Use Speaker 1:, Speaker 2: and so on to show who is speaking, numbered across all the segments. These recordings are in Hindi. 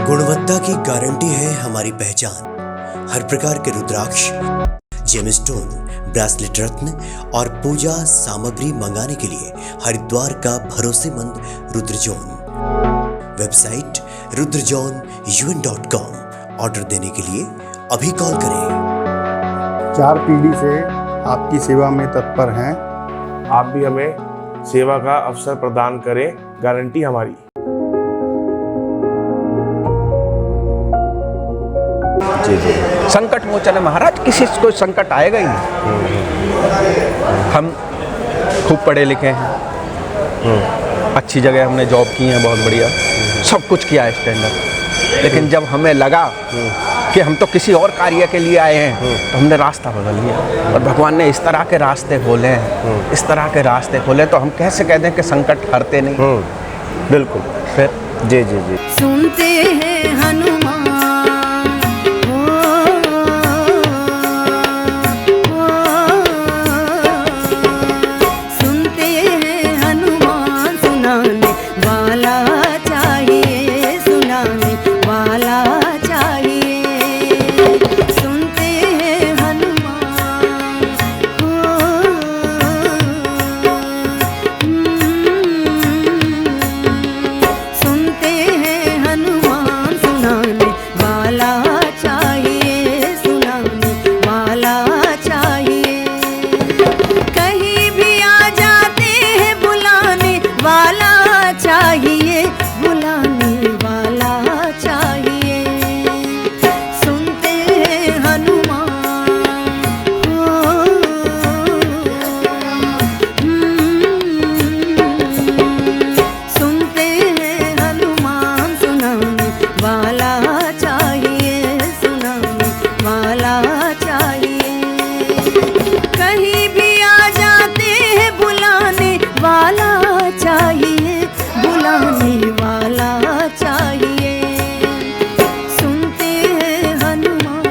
Speaker 1: गुणवत्ता की गारंटी है हमारी पहचान। हर प्रकार के रुद्राक्ष, जेमस्टोन, ब्रेसलेट रत्न और पूजा सामग्री मंगाने के लिए हरिद्वार का भरोसेमंद रुद्रजोन। Website rudrajon.un.com। ऑर्डर देने के लिए अभी कॉल करें।
Speaker 2: 4 पीढ़ी से आपकी सेवा में तत्पर हैं।
Speaker 3: आप भी हमें सेवा का अवसर प्रदान करें, गारंटी हमारी।
Speaker 4: जी जी।
Speaker 5: संकट मोचन है महाराज, किसी को संकट आएगा ही नहीं। हम खूब पढ़े लिखे हैं, अच्छी जगह हमने जॉब की है, बहुत बढ़िया, सब कुछ किया है स्टैंडर्ड, लेकिन जब हमें लगा कि हम तो किसी और कार्य के लिए आए हैं तो हमने रास्ता बदल लिया। और भगवान ने इस तरह के रास्ते खोले हैं, इस तरह के रास्ते खोले, तो हम कैसे कह दें कि संकट हरते नहीं।
Speaker 4: बिल्कुल।
Speaker 5: फिर
Speaker 4: जी जी जी।
Speaker 6: सुनते हैं हनुमान, सुनते हैं हनुमान, सुनाने वाला चाहिए, सुनाने वाला चाहिए। सुनते हैं हनुमान, सुनते हैं हनुमान, सुनाने वाला चाहिए, सुनाने वाला चाहिए। कहीं भी आ जाते हैं बुलाने वाला चाहिए, बुलाने वाला चाहिए। सुनते हैं हनुमान, सुनते हैं हनुमान, सुनाने वाला चाहिए, सुनाने वाला चाहिए। कहीं भी आ जाते हैं बुलाने वाला चाहिए, बुलाने वाला चाहिए। सुनते हैं हनुमान,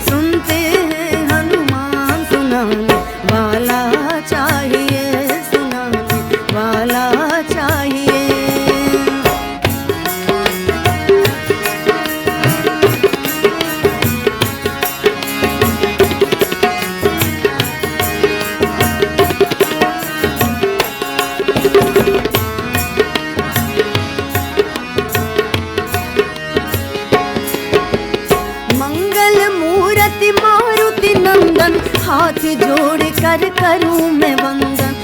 Speaker 6: सुनते हैं हनुमान, सुनाने वाला चाहिए, सुनाने वाला चाहिए। मंगल मूर्ति मारुति नंदन, हाथ जोड़ कर करूं मैं वंदन।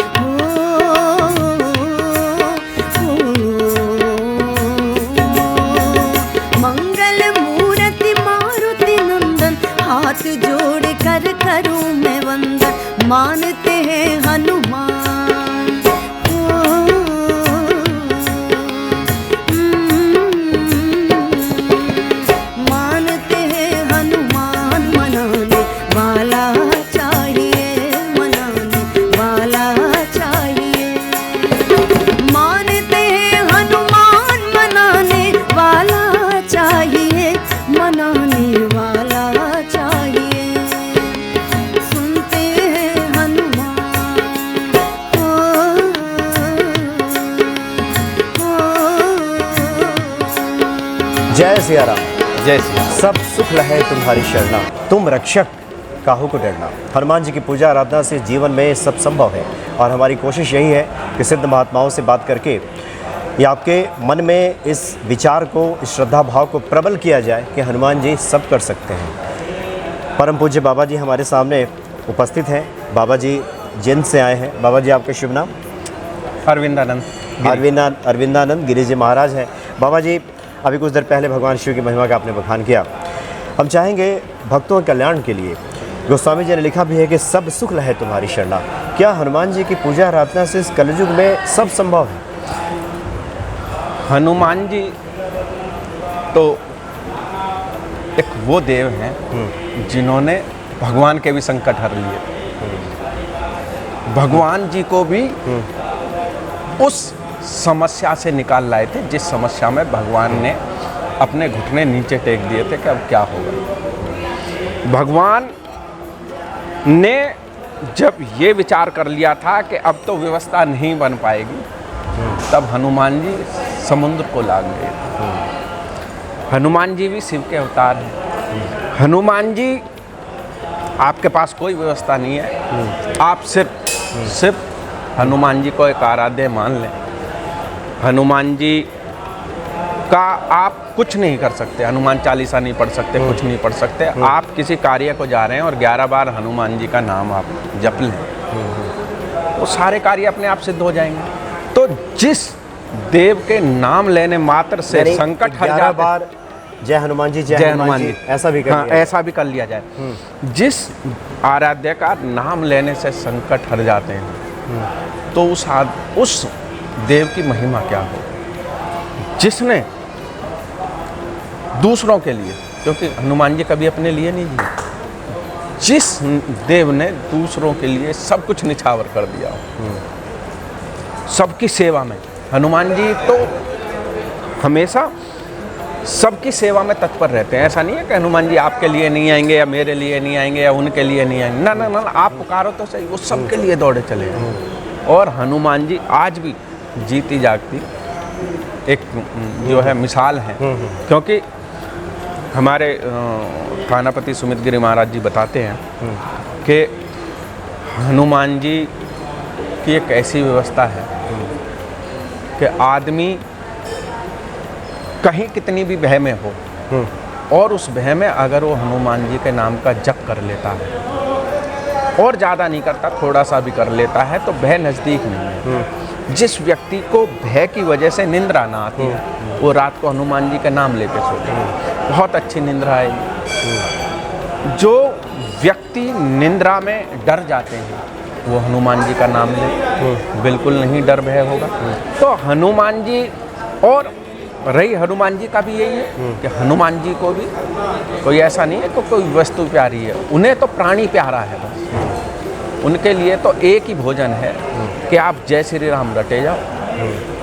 Speaker 6: मंगल मूर्ति मारुति नंदन, हाथ जोड़ कर करूं मैं वंदन। मानते हैं हनुमान, मानते हैं हनुमान, मनाने वाला चाहिए, मनाने वाला चाहिए। मानते हैं हनुमान, मनाने वाला चाहिए, मनाने वाला चाहिए। सुनते हैं हनुमान,
Speaker 4: जय सिया राम।
Speaker 5: जय श्री राम।
Speaker 4: सब सुख लहे तुम्हारी शरणा, तुम रक्षक काहू को डरना। हनुमान जी की पूजा आराधना से जीवन में सब संभव है, और हमारी कोशिश यही है कि सिद्ध महात्माओं से बात करके या आपके मन में इस विचार को, इस श्रद्धा भाव को प्रबल किया जाए कि हनुमान जी सब कर सकते हैं। परम पूज्य बाबा जी हमारे सामने उपस्थित हैं। बाबा जी जिन से आए हैं। बाबा जी आपका शुभ नाम?
Speaker 5: अरविंदानंद
Speaker 4: अरविंदानंद गिरी जी महाराज हैं। बाबा जी अभी कुछ देर पहले भगवान शिव की महिमा का आपने बखान किया। हम चाहेंगे भक्तों के कल्याण के लिए, गोस्वामी जी ने लिखा भी है कि सब सुख लहे तुम्हारी शरणा। क्या हनुमान जी की पूजा आराधना से इस कलयुग में सब संभव है?
Speaker 5: हनुमान जी तो एक वो देव हैं जिन्होंने भगवान के भी संकट हर लिए। भगवान जी को भी उस समस्या से निकाल लाए थे जिस समस्या में भगवान ने अपने घुटने नीचे टेक दिए थे कि अब क्या होगा। भगवान ने जब ये विचार कर लिया था कि अब तो व्यवस्था नहीं बन पाएगी, तब हनुमान जी समुद्र को लाग गए। हनुमान जी भी शिव के अवतार हैं। हनुमान जी, आपके पास कोई व्यवस्था नहीं है, आप सिर्फ हनुमान जी को एक आराध्य मान लें। हनुमान जी का आप कुछ नहीं कर सकते, हनुमान चालीसा नहीं पढ़ सकते, कुछ नहीं पढ़ सकते। आप किसी कार्य को जा रहे हैं और 11 बार हनुमान जी का नाम आप जप लें, वो सारे कार्य अपने आप सिद्ध हो जाएंगे। तो जिस देव के नाम लेने मात्र से संकट हट जाते,
Speaker 4: बार जय हनुमान जी, जय हनुमान जी, ऐसा भी कर
Speaker 5: हाँ,
Speaker 4: लिया।
Speaker 5: ऐसा भी कर लिया जाए। जिस आराध्य का नाम लेने से संकट हट जाते हैं, तो उस देव की महिमा क्या हो, जिसने दूसरों के लिए, क्योंकि हनुमान जी कभी अपने लिए नहीं जिए, जिस देव ने दूसरों के लिए सब कुछ निछावर कर दिया हो, सबकी सेवा में। हनुमान जी तो हमेशा सबकी सेवा में तत्पर रहते हैं। ऐसा नहीं है कि हनुमान जी आपके लिए नहीं आएंगे या मेरे लिए नहीं आएंगे या उनके लिए नहीं आएंगे, ना ना ना, आप पुकारो तो सही, वो सबके लिए दौड़े चले हैं। और हनुमान जी आज भी जीती जागती एक जो है मिसाल है, क्योंकि हमारे थानापति सुमित गिरी महाराज जी बताते हैं कि हनुमान जी की एक ऐसी व्यवस्था है कि आदमी कहीं कितनी भी भय में हो, और उस भय में अगर वो हनुमान जी के नाम का जप कर लेता है, और ज़्यादा नहीं करता, थोड़ा सा भी कर लेता है, तो भय नज़दीक नहीं है। जिस व्यक्ति को भय की वजह से निंद्रा ना आती है, वो रात को हनुमान जी का नाम लेके सोते हैं, बहुत अच्छी निंद्रा आएगी। जो व्यक्ति निंद्रा में डर जाते हैं, वो हनुमान जी का नाम ले, बिल्कुल नहीं डर भय होगा। तो हनुमान जी, और रही हनुमान जी का भी यही है कि हनुमान जी को भी कोई ऐसा नहीं है कि कोई वस्तु प्यारी है, उन्हें तो प्राणी प्यारा है बस। उनके लिए तो एक ही भोजन है कि आप जय श्री राम रटे जाओ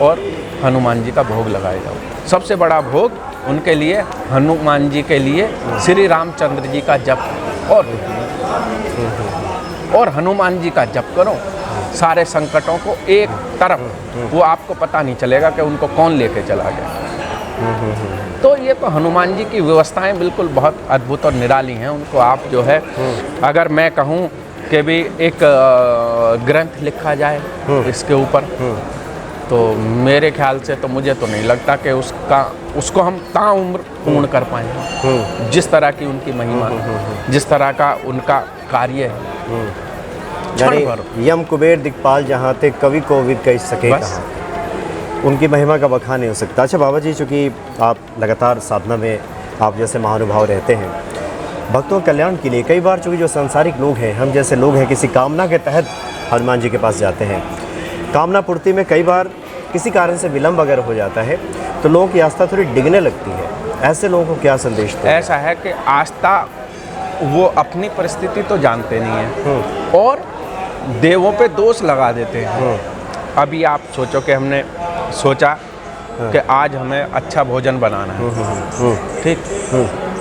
Speaker 5: और हनुमान जी का भोग लगाए जाओ। सबसे बड़ा भोग उनके लिए, हनुमान जी के लिए श्री रामचंद्र जी का जप, और हनुमान जी का जप करो, सारे संकटों को एक तरफ, वो आपको पता नहीं चलेगा कि उनको कौन लेके चला गया। तो ये तो हनुमान जी की व्यवस्थाएं बिल्कुल बहुत अद्भुत और निराली हैं। उनको आप जो है, अगर मैं कहूँ कि भी एक ग्रंथ लिखा जाए इसके ऊपर, तो मेरे ख्याल से तो मुझे तो नहीं लगता कि उसको हम ताउम्र पूर्ण कर पाएंगे। जिस तरह की उनकी महिमा, जिस तरह का उनका कार्य है,
Speaker 4: यम कुबेर दिक्पाल जहाँ थे कवि को विद कह सके कहाँ, उनकी महिमा का बखान नहीं हो सकता। अच्छा बाबा जी, चूँकि आप लगातार साधना में आप जैसे महानुभाव रहते हैं, भक्तों के कल्याण के लिए कई बार चूँकि जो सांसारिक लोग हैं, हम जैसे लोग हैं, किसी कामना के तहत हनुमान जी के पास जाते हैं, कामना पूर्ति में कई बार किसी कारण से विलम्ब अगर हो जाता है तो लोगों की आस्था थोड़ी डिगने लगती है। ऐसे लोगों को क्या संदेश दें?
Speaker 5: ऐसा है कि आस्था, वो अपनी परिस्थिति तो जानते नहीं हैं और देवों पे दोष लगा देते हैं। अभी आप सोचो कि हमने सोचा कि आज हमें अच्छा भोजन बनाना है, ठीक,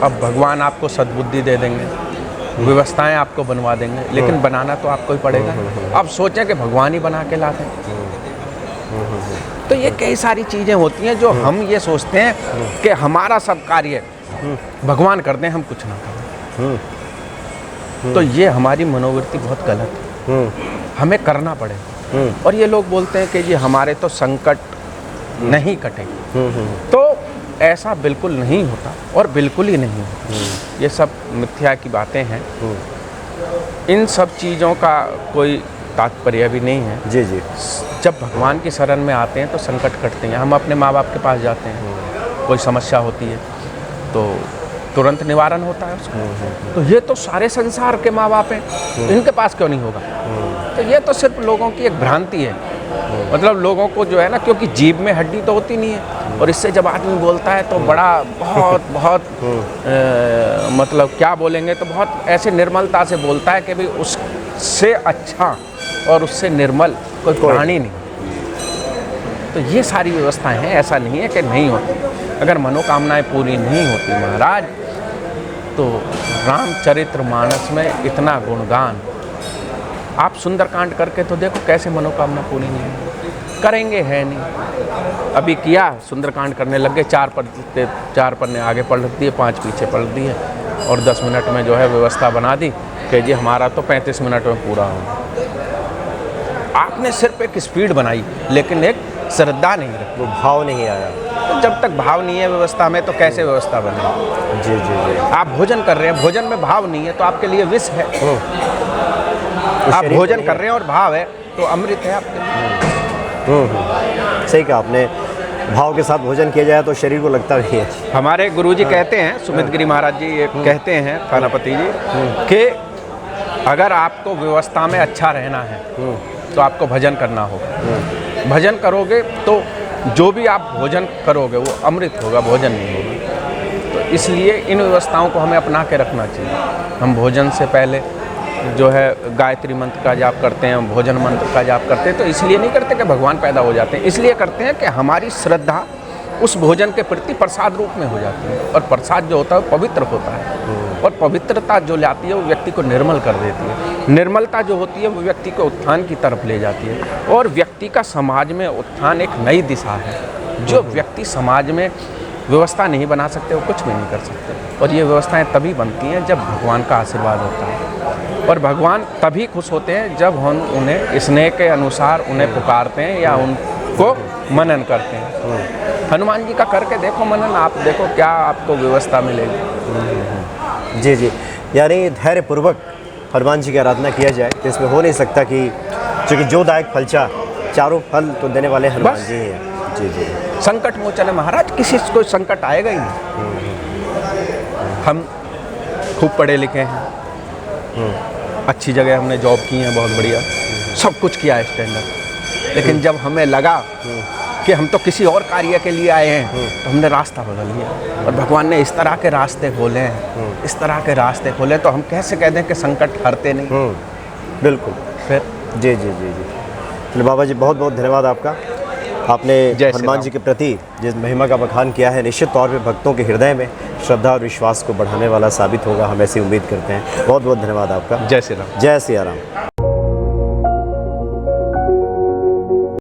Speaker 5: अब भगवान आपको सद्बुद्धि दे देंगे, व्यवस्थाएं आपको बनवा देंगे, लेकिन बनाना तो आपको ही पड़ेगा। अब सोचें कि भगवान ही बना के लाते हैं। तो ये कई सारी चीज़ें होती हैं जो हम ये सोचते हैं कि हमारा सब कार्य भगवान कर दें, हम कुछ ना करें। तो ये हमारी मनोवृत्ति बहुत गलत है, हमें करना पड़ेगा। और ये लोग बोलते हैं कि ये हमारे तो संकट नहीं कटेंगे, तो ऐसा बिल्कुल नहीं होता और बिल्कुल ही नहीं होता। ये सब मिथ्या की बातें हैं। इन सब चीज़ों का कोई तात्पर्य भी नहीं है।
Speaker 4: जी जी,
Speaker 5: जब भगवान की शरण में आते हैं तो संकट कटते हैं। हम अपने माँ बाप के पास जाते हैं, कोई समस्या होती है तो तुरंत निवारण होता है उसका। तो ये तो सारे संसार के माँ बाप हैं, इनके पास क्यों नहीं होगा? तो ये तो सिर्फ लोगों की एक भ्रांति है। मतलब लोगों को जो है ना, क्योंकि जीभ में हड्डी तो होती नहीं है, और इससे जब आदमी बोलता है तो बड़ा बहुत मतलब क्या बोलेंगे, तो बहुत ऐसे निर्मलता से बोलता है कि भाई उससे अच्छा और उससे निर्मल कोई प्राणी नहीं। तो ये सारी व्यवस्थाएं हैं, ऐसा नहीं है कि नहीं होती। अगर मनोकामनाएं पूरी नहीं होती महाराज, तो रामचरितमानस में इतना गुणगान आप सुंदरकांड करके तो देखो कैसे मनोकामना पूरी नहीं है। करेंगे है नहीं। अभी किया, सुंदरकांड करने लग गए, 4 पन्ने आगे पढ़ दिए, 5 पीछे पढ़ दिए और 10 मिनट में जो है व्यवस्था बना दी कि जी हमारा तो 35 मिनट में पूरा हो। आपने सिर्फ एक स्पीड बनाई लेकिन एक श्रद्धा नहीं रखी,
Speaker 4: वो भाव नहीं आया।
Speaker 5: तो जब तक भाव नहीं है व्यवस्था में तो कैसे व्यवस्था बने।
Speaker 4: जी जी जी।
Speaker 5: आप भोजन कर रहे हैं, भोजन में भाव नहीं है तो आपके लिए विष है। आप
Speaker 4: शरीर
Speaker 5: भोजन
Speaker 4: नहीं
Speaker 5: कर रहे हैं और भाव है तो अमृत है आपके लिए।
Speaker 4: सही कहा आपने, भाव के साथ भोजन किया जाए तो शरीर को लगता भी है।
Speaker 5: हमारे गुरुजी कहते हैं, सुमित गिरी महाराज जी ये कहते हैं, थानापति जी, कि अगर आपको व्यवस्था में अच्छा रहना है तो आपको भजन करना होगा। भजन करोगे तो जो भी आप भोजन करोगे वो अमृत होगा, भोजन नहीं होगा। तो इसलिए इन व्यवस्थाओं को हमें अपना के रखना चाहिए। हम भोजन से पहले जो है गायत्री मंत्र का जाप करते हैं, भोजन मंत्र का जाप करते हैं, तो इसलिए नहीं करते कि भगवान पैदा हो जाते हैं, इसलिए करते हैं कि हमारी श्रद्धा उस भोजन के प्रति प्रसाद रूप में हो जाती है। और प्रसाद जो होता है वो पवित्र होता है और पवित्रता जो लाती है वो व्यक्ति को निर्मल कर देती है। निर्मलता जो होती है वो व्यक्ति को उत्थान की तरफ ले जाती है और व्यक्ति का समाज में उत्थान एक नई दिशा है। जो व्यक्ति समाज में व्यवस्था नहीं बना सकते वो कुछ भी नहीं कर सकते। और ये व्यवस्थाएं तभी बनती हैं जब भगवान का आशीर्वाद होता है और भगवान तभी खुश होते हैं जब हम उन्हें स्नेह के अनुसार उन्हें पुकारते हैं या उनको मनन करते हैं। हनुमान जी का करके देखो मनन, आप देखो क्या आपको व्यवस्था मिलेगी।
Speaker 4: जी जी, यानी धैर्यपूर्वक हनुमान जी की आराधना किया जाए तो इसमें हो नहीं सकता कि चूँकि जो दायक फलचा, चारों फल तो देने वाले हनुमान
Speaker 5: बस।
Speaker 4: जी ही हैं। जी जी।
Speaker 5: संकट मोचन है महाराज, किसी को कोई संकट आएगा ही नहीं। हम खूब पढ़े लिखे हैं, अच्छी जगह हमने जॉब की है, बहुत बढ़िया, सब कुछ किया है स्टैंडर्ड, लेकिन जब हमें लगा कि हम तो किसी और कार्य के लिए आए हैं तो हमने रास्ता बदल लिया और भगवान ने इस तरह के रास्ते खोले हैं, इस तरह के रास्ते खोले, तो हम कैसे कह दें कि संकट हरते नहीं।
Speaker 4: बिल्कुल।
Speaker 5: फिर
Speaker 4: जी जी जी जी। चलो बाबा जी, बहुत बहुत धन्यवाद आपका। आपने
Speaker 5: जय श्री
Speaker 4: हनुमान
Speaker 5: राम।
Speaker 4: जी के प्रति जिस महिमा का बखान किया है, निश्चित तौर पे भक्तों के हृदय में श्रद्धा और विश्वास को बढ़ाने वाला साबित होगा, हम ऐसी उम्मीद करते हैं। बहुत बहुत धन्यवाद आपका।
Speaker 5: जय श्री राम।
Speaker 4: जय सिया राम।